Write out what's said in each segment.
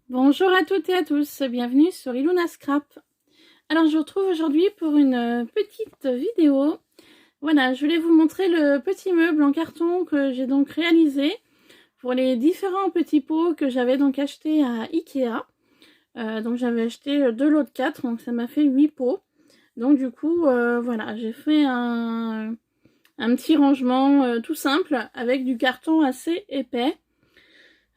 Bonjour à toutes et à tous, bienvenue sur Iluna Scrap. Alors je vous retrouve aujourd'hui pour une petite vidéo. Voilà, je voulais vous montrer le petit meuble en carton que j'ai donc réalisé pour les différents petits pots que j'avais donc acheté à Ikea. Donc j'avais acheté 2 lots de 4, donc ça m'a fait 8 pots. Donc du coup, voilà, j'ai fait un petit rangement tout simple avec du carton assez épais.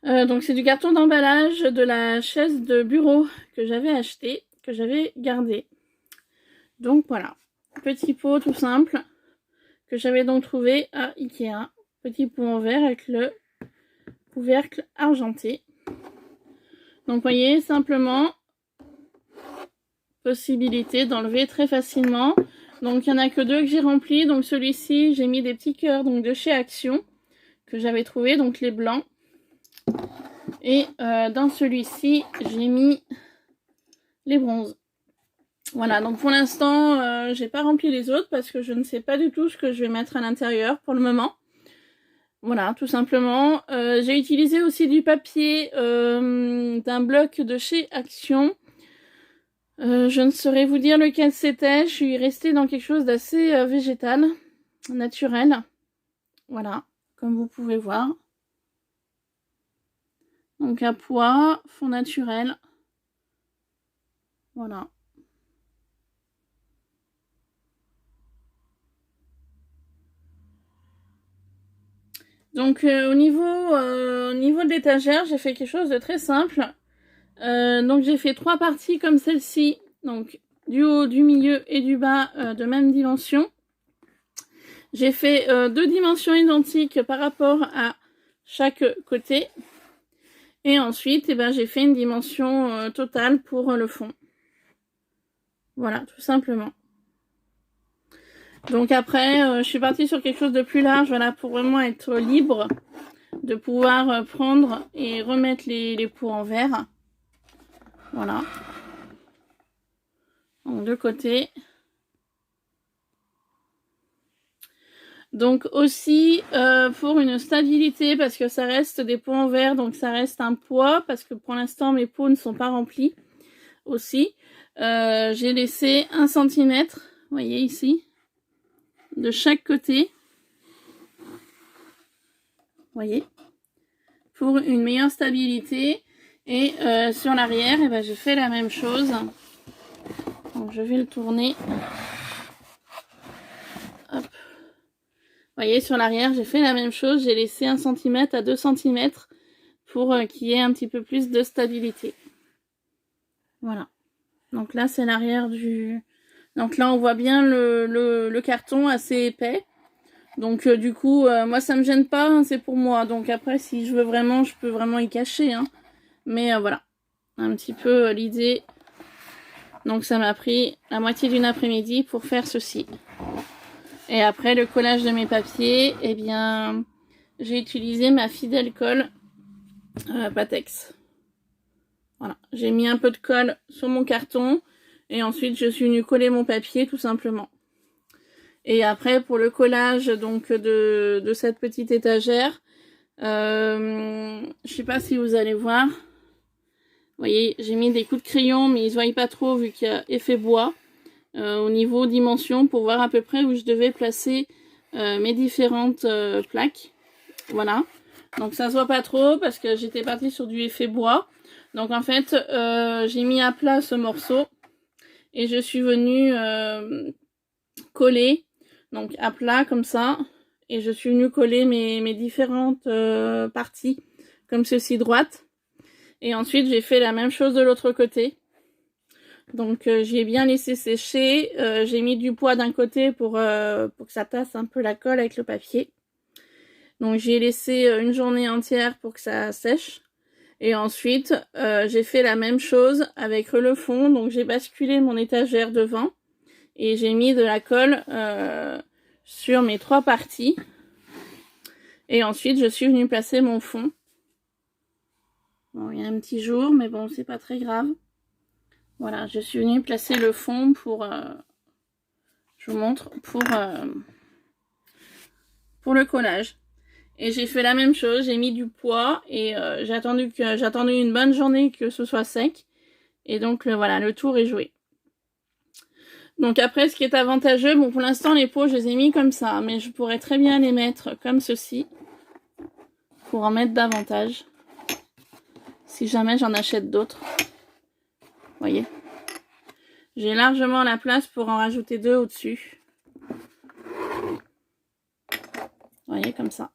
Donc c'est du carton d'emballage de la chaise de bureau que j'avais acheté, que j'avais gardé. Donc voilà, petit pot tout simple que j'avais donc trouvé à Ikea. Petit pot en verre avec le couvercle argenté. Donc vous voyez, simplement, possibilité d'enlever très facilement. Donc il n'y en a que 2 que j'ai remplis. Donc celui-ci, j'ai mis des petits cœurs donc de chez Action que j'avais trouvé, donc les blancs. Et dans celui-ci, j'ai mis les bronzes. Voilà, donc pour l'instant, j'ai pas rempli les autres parce que je ne sais pas du tout ce que je vais mettre à l'intérieur pour le moment. Voilà, tout simplement. J'ai utilisé aussi du papier d'un bloc de chez Action. Je ne saurais vous dire lequel c'était. Je suis restée dans quelque chose d'assez végétal, naturel. Voilà, comme vous pouvez voir. Donc à pois, fond naturel. Voilà. Donc au niveau de l'étagère, j'ai fait quelque chose de très simple. Donc j'ai fait 3 parties comme celle-ci, donc du haut, du milieu et du bas de même dimension. J'ai fait 2 dimensions identiques par rapport à chaque côté. Et ensuite, j'ai fait une dimension totale pour le fond. Voilà, tout simplement. Donc après, je suis partie sur quelque chose de plus large, voilà, pour vraiment être libre de pouvoir prendre et remettre les pots en verre. Voilà. Donc de côté. Donc aussi pour une stabilité, parce que ça reste des pots en verre, donc ça reste un poids, parce que pour l'instant mes pots ne sont pas remplis aussi. J'ai laissé 1 cm, vous voyez ici, de chaque côté. Vous voyez, pour une meilleure stabilité. Et sur l'arrière, j'ai fait la même chose. Donc je vais le tourner. Hop. Vous voyez, sur l'arrière, j'ai fait la même chose. J'ai laissé 1 cm à 2 cm pour qu'il y ait un petit peu plus de stabilité. Voilà. Donc là, c'est l'arrière du... Donc là, on voit bien le carton assez épais. Donc du coup, moi, ça me gêne pas, hein, c'est pour moi. Donc après, si je veux vraiment, je peux vraiment y cacher. Hein. Mais voilà, un petit peu l'idée. Donc ça m'a pris la moitié d'une après-midi pour faire ceci. Et après, le collage de mes papiers, j'ai utilisé ma Fidèle Colle Patex. Voilà, j'ai mis un peu de colle sur mon carton et ensuite je suis venue coller mon papier tout simplement. Et après pour le collage donc de cette petite étagère, je sais pas si vous allez voir. Vous voyez, j'ai mis des coups de crayon mais ils se voient pas trop vu qu'il y a effet bois au niveau dimension pour voir à peu près où je devais placer mes différentes plaques. Voilà. Donc ça se voit pas trop parce que j'étais partie sur du effet bois. Donc en fait, j'ai mis à plat ce morceau et je suis venue coller, donc à plat comme ça. Et je suis venue coller mes différentes parties comme ceci droite. Et ensuite, j'ai fait la même chose de l'autre côté. Donc j'ai bien laissé sécher. J'ai mis du poids d'un côté pour que ça tasse un peu la colle avec le papier. Donc j'ai laissé une journée entière pour que ça sèche. Et ensuite, j'ai fait la même chose avec le fond. Donc j'ai basculé mon étagère devant. Et j'ai mis de la colle sur mes 3 parties. Et ensuite, je suis venue placer mon fond. Bon, il y a un petit jour, mais bon, c'est pas très grave. Voilà, je suis venue placer le fond pour... je vous montre, pour le collage. Et j'ai fait la même chose, j'ai mis du poids et j'ai attendu une bonne journée que ce soit sec. Et donc voilà, le tour est joué. Donc après, ce qui est avantageux, bon pour l'instant les pots je les ai mis comme ça, mais je pourrais très bien les mettre comme ceci pour en mettre davantage. Si jamais j'en achète d'autres. Vous voyez. J'ai largement la place pour en rajouter 2 au-dessus. Vous voyez, comme ça.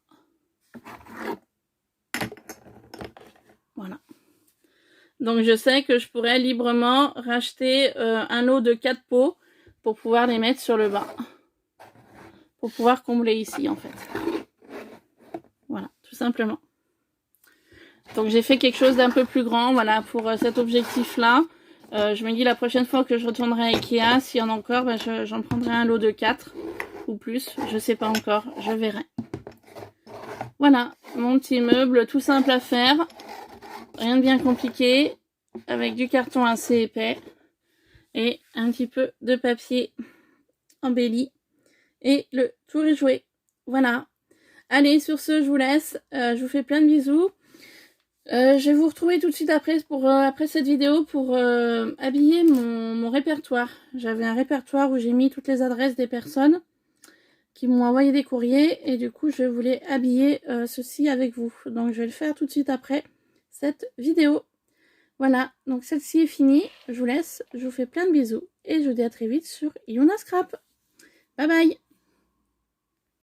Voilà. Donc je sais que je pourrais librement racheter un lot de 4 pots pour pouvoir les mettre sur le bas. Pour pouvoir combler ici en fait. Voilà, tout simplement. Donc j'ai fait quelque chose d'un peu plus grand, voilà, pour cet objectif-là. Je me dis la prochaine fois que je retournerai à Ikea, s'il y en a encore, ben, j'en prendrai un lot de 4 ou plus. Je sais pas encore, je verrai. Voilà, mon petit meuble tout simple à faire. Rien de bien compliqué. Avec du carton assez épais. Et un petit peu de papier embelli. Et le tour est joué. Voilà. Allez, sur ce, je vous laisse. Je vous fais plein de bisous. Je vais vous retrouver tout de suite après, après cette vidéo pour habiller mon répertoire. J'avais un répertoire où j'ai mis toutes les adresses des personnes qui m'ont envoyé des courriers et du coup je voulais habiller ceci avec vous. Donc je vais le faire tout de suite après cette vidéo. Voilà, donc celle-ci est finie. Je vous laisse, je vous fais plein de bisous et je vous dis à très vite sur Yuna Scrap. Bye bye!